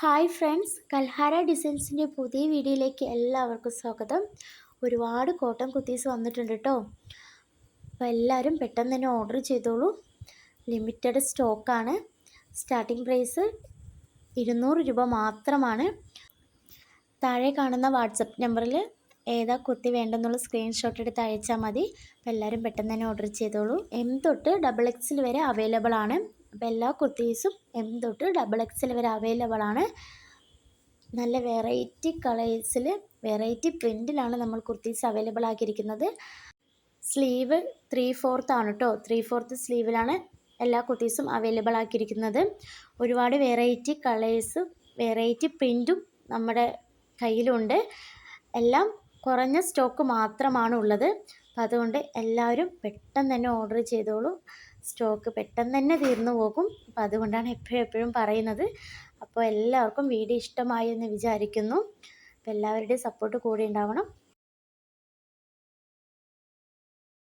Hi friends, കൽഹാര ഡിസൈൻസിൻ്റെ പുതിയ വീഡിയോയിലേക്ക് എല്ലാവർക്കും സ്വാഗതം. ഒരുപാട് കോട്ടൺ കുർത്തീസ് വന്നിട്ടുണ്ട് കേട്ടോ. അപ്പോൾ എല്ലാവരും പെട്ടെന്ന് തന്നെ ഓർഡർ ചെയ്തോളൂ. ലിമിറ്റഡ് സ്റ്റോക്കാണ്. സ്റ്റാർട്ടിംഗ് പ്രൈസ് 200 രൂപ മാത്രമാണ്. താഴെ കാണുന്ന വാട്സപ്പ് നമ്പറിൽ ഏതാ കുർത്തി വേണ്ടെന്നുള്ള സ്ക്രീൻഷോട്ട് എടുത്ത് അയച്ചാൽ മതി. അപ്പോൾ എല്ലാവരും പെട്ടെന്ന് തന്നെ ഓർഡർ ചെയ്തോളൂ. എം തൊട്ട് XXL വരെ അവൈലബിൾ ആണ്. അപ്പോൾ എല്ലാ കുർത്തീസും എം തൊട്ട് XXL വരെ അവൈലബിൾ ആണ്. നല്ല വെറൈറ്റി കളേഴ്സിൽ വെറൈറ്റി പ്രിൻറ്റിലാണ് നമ്മൾ കുർത്തീസ് അവൈലബിൾ ആക്കിയിരിക്കുന്നത്. സ്ലീവ് 3/4 ആണ് കേട്ടോ. 3/4 സ്ലീവിലാണ് എല്ലാ കുർത്തീസും അവൈലബിൾ ആക്കിയിരിക്കുന്നത്. ഒരുപാട് വെറൈറ്റി കളേഴ്സ് വെറൈറ്റി പ്രിൻറ്റും നമ്മുടെ കയ്യിലുണ്ട്. എല്ലാം കുറഞ്ഞ സ്റ്റോക്ക് മാത്രമാണ് ഉള്ളത്. അപ്പം അതുകൊണ്ട് എല്ലാവരും പെട്ടെന്ന് തന്നെ ഓർഡർ ചെയ്തോളൂ. സ്റ്റോക്ക് പെട്ടെന്ന് തന്നെ തീർന്നു പോകും. അപ്പം അതുകൊണ്ടാണ് എപ്പോഴും പറയുന്നത്. അപ്പോൾ എല്ലാവർക്കും വീഡിയോ ഇഷ്ടമായി എന്ന് വിചാരിക്കുന്നു. അപ്പോൾ എല്ലാവരുടെയും സപ്പോർട്ട് കൂടി ഉണ്ടാവണം.